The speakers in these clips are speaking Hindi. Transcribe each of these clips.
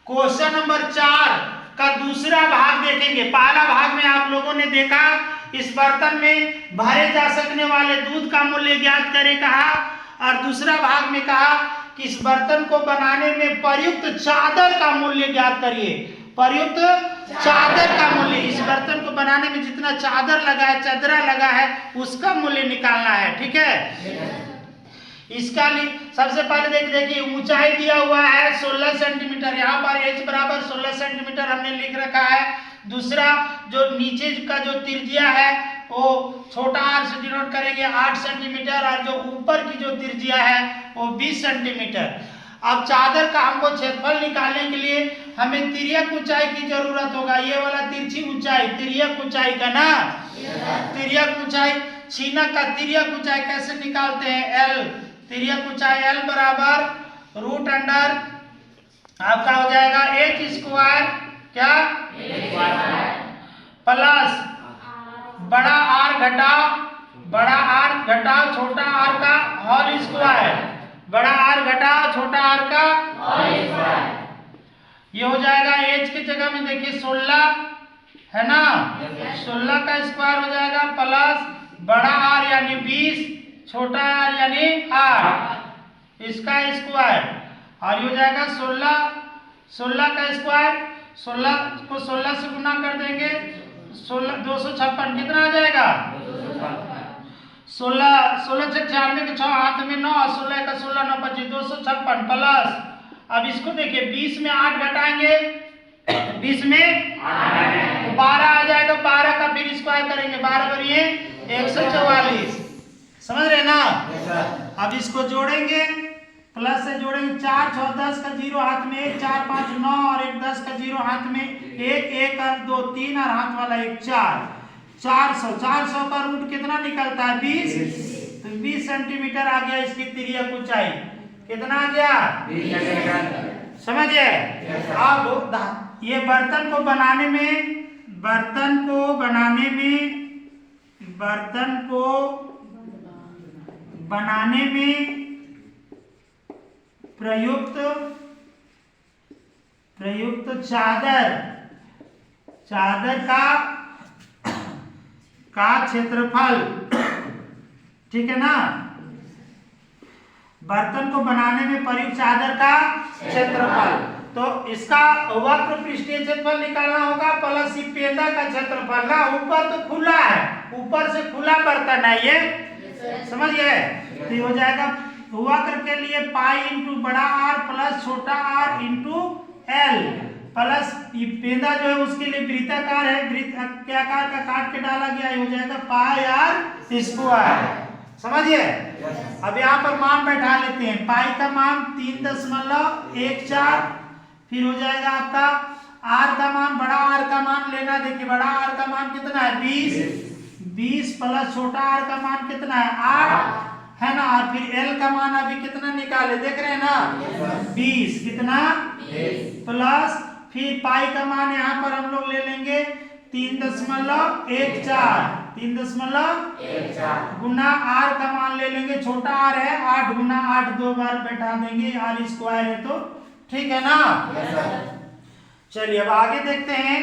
क्वेश्चन नंबर 4 का दूसरा भाग देखेंगे। पहला भाग में आप लोगों ने देखा इस बर्तन में भरे जा सकने वाले दूध का मूल्य ज्ञात करें कहा, और दूसरा भाग में कहा कि इस बर्तन को बनाने में प्रयुक्त चादर का मूल्य ज्ञात करिए। प्रयुक्त चादर का मूल्य, इस बर्तन को बनाने में जितना चादर लगा है, चदरा लगा है, उसका मूल्य निकालना है। ठीक है, इसका सबसे पहले देखिए ऊंचाई दिया हुआ है 16 सेंटीमीटर, यहाँ पर h बराबर 16 सेंटीमीटर हमने लिख रखा है। दूसरा जो नीचे का जो त्रिज्या है वो छोटा r से डिनोट करेंगे 8 सेंटीमीटर, और जो ऊपर की जो त्रिज्या है वो 20 सेंटीमीटर। अब चादर का हमको क्षेत्रफल निकालने के लिए हमें तिर्यक ऊंचाई की जरूरत होगा। ये वाला तिरछी ऊंचाई तिर्यक ऊंचाई का ना, तिर्यक ऊंचाई, छीनक का तिर्यक ऊंचाई कैसे निकालते हैं? L, तिर्यक ऊंचाई L बराबर रूट अंडर आपका हो जाएगा h स्क्वायर क्या प्लस बड़ा R घटाओ छोटा r का होल स्क्वायर, बड़ा R घटाओ छोटा r का होल स्क्वायर। ये हो जाएगा h की जगह में देखिए 16 है ना, 16 का स्क्वायर हो जाएगा प्लस बड़ा R यानी 20, छोटा r यानी 8, इसका स्क्वायर, और ये हो जाएगा 16 का स्क्वायर, 16 को 16 से गुना कर देंगे 256 कितना आ जाएगा? 16 से 96 के 6 हाथ में 9, 16 का 16 9 25 256 प्लस, अब इसको देखिए 20 में 8 घटाएंगे 20 में 12 आ जाएगा, 12 का फिर स्क्वायर करेंगे 12 बरिए 144, समझ रहे ना? अब इसको जोड़ेंगे, प्लस से जोड़ेंगे 4 6 10 का 0 हाथ में 1 4 5 9 और 1 10 का 0 हाथ में 1 1 और 2 3 और हाथ वाला 1 4, 400 का रूट कितना निकलता है? 20, तो 20 सेंटीमीटर आ गया इसकी तिर्यक ऊंचाई। कितना आ गया? 20 सेंटीमीटर, समझिए? अब ये बर्तन को बनाने में प्रयुक्त चादर का क्षेत्रफल, ठीक है ना? बर्तन को बनाने में प्रयुक्त चादर का क्षेत्रफल, तो इसका वक्र पृष्ठीय क्षेत्रफल निकालना होगा प्लस पेंदा का क्षेत्रफल ना। ऊपर तो खुला है, ऊपर से खुला बर्तन है ये, समझिए? तो ये हो जाएगा वक्र के लिए पाई इंटू बड़ा R प्लस छोटा r इंटू L प्लस पेंदा जो है उसके लिए वृत्ताकार है, वृत्ताकार का काट के डाला गया, ये हो जाएगा पाई R स्क्वायर, समझिए? अब यहाँ पर मान बैठा लेते हैं। पाई का मान 3.14, फिर हो जाएगा आपका R का मान, बड़ा R का मान लेना, देखिए बड़ा R का मान कितना है? 20 प्लस छोटा r का मान कितना है? 8 है ना, और फिर L का मान अभी कितना निकाले देख रहे हैं ना? 20, कितना? प्लस फिर पाई का मान यहाँ पर हम लोग ले लेंगे 3.14 गुना r का मान ले लेंगे, छोटा r है 8 गुना 8 दो बार बैठा देंगे, r स्क्वायर है तो ठीक है ना? चलिए अब आगे देखते हैं।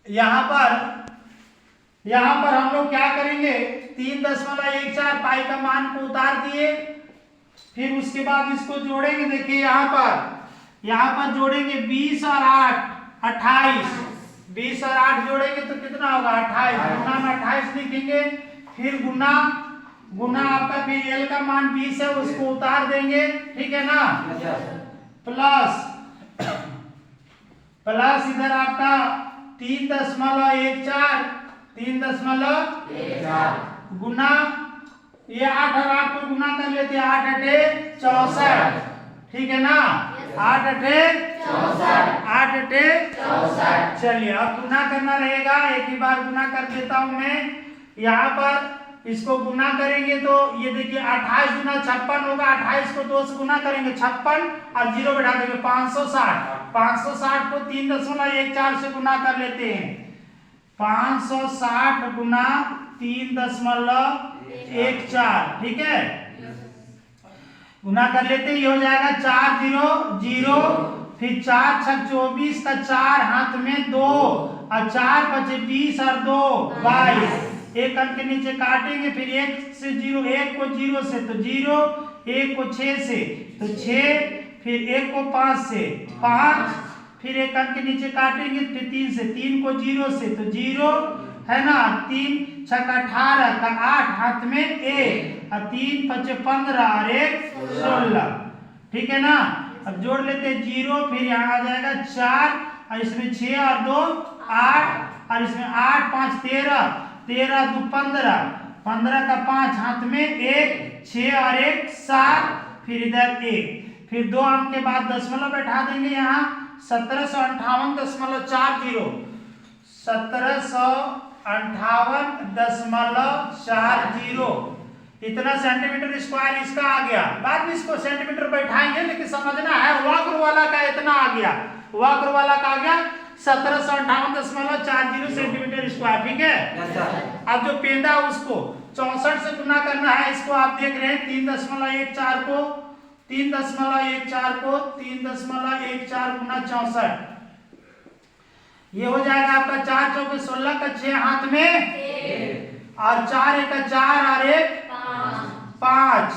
यहाँ पर हम लोग क्या करेंगे? 3.14 पाई का मान को उतार दिए, फिर उसके बाद इसको जोड़ेंगे। देखिए यहाँ पर जोड़ेंगे 20 और 8 28, 20 और 8 जोड़ेंगे तो कितना होगा? 28, गुना में 28 लिखेंगे, फिर गुना आपका फिर L का मान 20 है उसको उतार देंगे, ठीक है ना? प्लस इधर आपका 3.14 गुना ये 8 और 8 को गुना कर लेते हैं, 8 8 64, ठीक है ना? 8 8 64। चलिए अब गुना करना रहेगा, एक ही बार गुना कर देता हूं मैं। यहाँ पर इसको गुना करेंगे तो ये देखिए 28 गुना 56 होगा, 28 को 2 से गुना करेंगे 56 और 0 बैठा देंगे 560 को 3.14 से गुना कर लेते हैं, 560 गुना 3.14, ठीक है? गुना कर लेते, ये हो जाएगा 4 0 0, फिर 4 6 24 का 4 हाथ में 2 और 4 बचे 20 और 2 22। एक अंक के नीचे काटेंगे, फिर 1 से 0, 1 को 0 से तो 0, 1 को 6 से तो 6, फिर 1 को 5 से 5, फिर एक अंक के नीचे काटेंगे, फिर 3 से, 3 को 0 से तो 0 है ना, 3 6 18 का 8 हाथ में 1 और 3 5 15 और 1 16। ठीक है ना। अब जोड़ लेते हैं 0, फिर यहाँ आ जाएगा 4 और इसमें 6 और 2 8 और इसमें 8 5 13, 13 2 15, 15 का 5 हाथ में 1 6 और 1 7, फिर इधर 1, फिर 2 अंक के बाद दशमलव बैठा देंगे यहाँ 1758.40, 1758.40 इतना सेंटीमीटर स्क्वायर इसका आ गया। बाद में इसको सेंटीमीटर बैठाएंगे, लेकिन समझना है वक्र वाला का इतना आ गया, वक्र वाला का आ गया 1758.40 सेंटीमीटर स्क्वायर। ठीक है। अब जो पेंदा उसको 64 से गुना करना है, इसको आप देख रहे हैं 3.14 को 3.14 को 3.14 गुना 64, ये हो जाएगा आपका 4 चौके 16 का 6 हाथ में और 4 1 का 4 और 1 5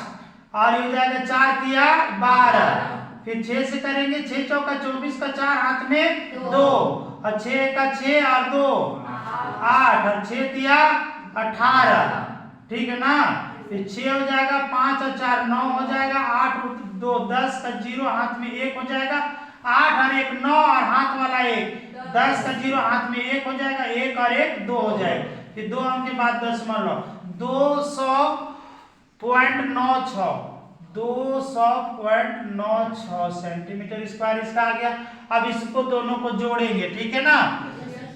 और ये हो जाएगा 4 तिया 12, फिर 6 से करेंगे 6 चौका 24 का 4 हाथ में 2 और 6 का 6 और 2 8 और 6 तिया 18। ठीक है ना। फिर 6 हो जाएगा, 5 और 4 9 हो जाएगा, 8 2 10 का 0 हाथ में 1 हो जाएगा, 8 और 1 9 और हाथ वाला 1, 10 का 0 हाथ में 1 हो जाएगा, 1 और 1 2 हो जाएगा। फिर 2 अंक के बाद दशमलव 200.96 सेंटीमीटर स्क्वायर इसका आ गया। अब इसको दोनों को जोड़ेंगे। ठीक है ना,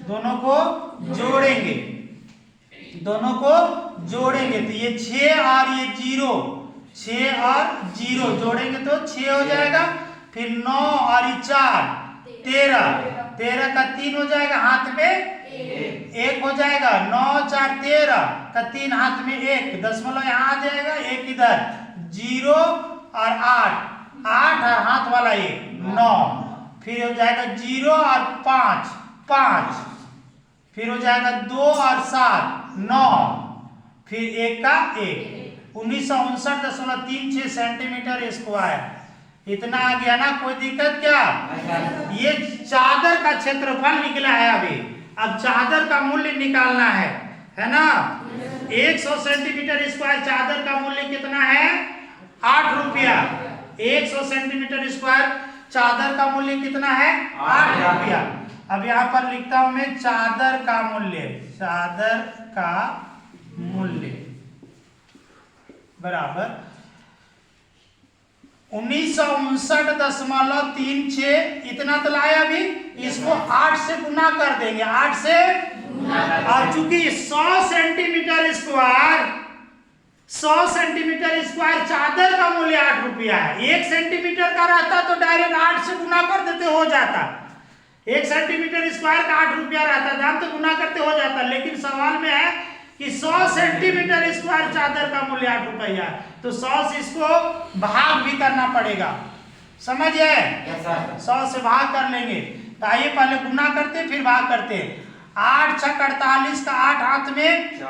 दोनों को जोड़ेंगे, दोनों को जोड़ेंगे तो ये 6 और ये 0, 6 और 0 जोड़ेंगे तो 6 हो जाएगा, फिर 9 और ये 4 13, 13 का 3 हो जाएगा, हाथ में 1 हो जाएगा, 9 4 13 का 3 हाथ में 1, दशमलव यहाँ आ जाएगा, 1 इधर, 0 और 8 8 और हाथ वाला 1 9, फिर हो जाएगा 0 और 5 5, फिर हो जाएगा 2 और 7 9, फिर 1 का 1, 1959.36 सेंटीमीटर स्क्वायर इतना आ गया ना। कोई दिक्कत क्या? ये चादर का क्षेत्रफल निकला है अभी। अब चादर का मूल्य निकालना है ना। 100 सेंटीमीटर स्क्वायर चादर का मूल्य कितना है? 8 रुपया। 100 सेंटीमीटर स्क्वायर चादर का मूल्य कितना है? 8 रुपया। अब यहाँ पर लिखता हूं मैं चादर का मूल्य, चादर का मूल्य बराबर 1959.36 इतना तो लाया अभी, इसको 8 से गुना कर देंगे, 8 से, और चूंकि 100 सेंटीमीटर स्क्वायर चादर का मूल्य 8 रुपया है, 1 सेंटीमीटर का रहता तो डायरेक्ट 8 से गुना कर देते हो जाता। 1 सेंटीमीटर स्क्वायर का 8 रुपया रहता, दाम तो गुना करते हो जाता, लेकिन सवाल में है कि 100 सेंटीमीटर स्क्वायर चादर का मूल्य 8 रुपया, तो 100 से इसको भाग भी करना पड़ेगा, समझिए। 100 से भाग कर लेंगे तो आइए पहले गुना करते फिर भाग करते। 8 6 48 का 8 हाथ में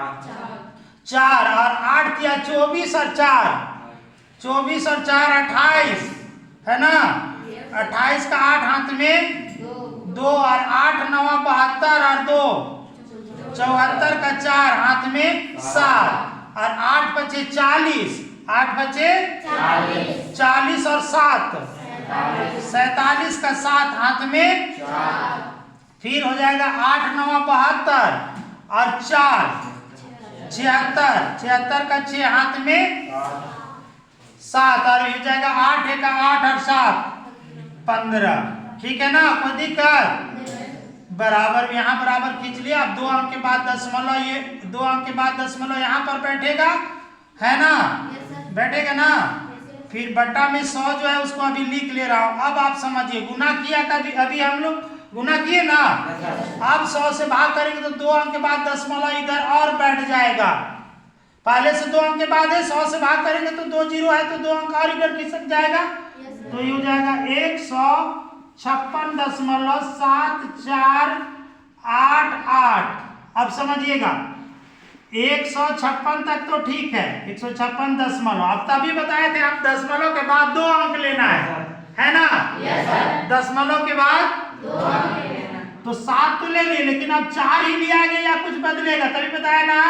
4 और 8 किया 24 और 4 24 और 4 28 है ना। 28 का 8 हाथ में 2 और 8 9 72 और 2 74 का 4 हाथ में 7 और 8 बचे 40, 8 बचे 40 और 7 47 का 7 हाथ में 4, फिर हो जाएगा 8 9 72 और 4 76, 76 का 6 हाथ में 7 और हो जाएगा 8 1 8 और 7 15। ठीक है ना, कोई दिक्कत? बराबर यहाँ बराबर खींच लिया। अब 2 अंक के बाद दशमलव, ये 2 अंक के बाद दशमलव यहाँ पर बैठेगा, है ना, बैठेगा ना। फिर बट्टा में 100 जो है उसको अभी लिख ले रहा हूँ। अब आप समझिए गुना किया कभी, अभी हम लोग गुना किए ना, अब 100 से भाग करेंगे तो 2 अंक के बाद दशमलव इधर और बैठ जाएगा, पहले से 2 अंक के बाद है, 100 से भाग करेंगे तो 2 जीरो है तो 2 अंक और इधर खिसक जाएगा, तो ये हो जाएगा 156.7488। अब समझिएगा 156 तक तो ठीक है, 156 दशमलव। अब तभी बताए थे आप दशमलव के बाद 2 अंक लेना है ना? दशमलव के बाद 2 अंक लेना। तो 7 तो ले लिए, लेकिन अब 4 ही लिया गया या कुछ बदलेगा? तभी बताया ना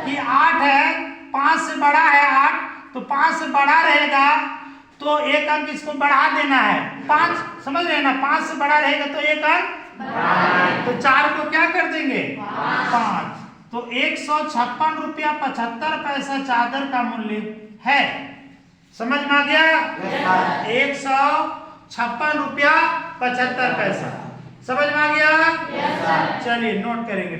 कि 8 है, 5 से बड़ा है 8, तो 5 से बड़ा रहेगा तो 1 अंक इसको बढ़ा देना है। 5 समझ रहे हैं ना, 5 से बड़ा रहेगा तो 1 अंक, तो 4 को क्या कर देंगे 5। तो 156 रुपया 75 पैसा चादर का मूल्य है। समझ में आ गया? 156 रुपया 75 पैसा। समझ में आ गया? चलिए नोट करेंगे।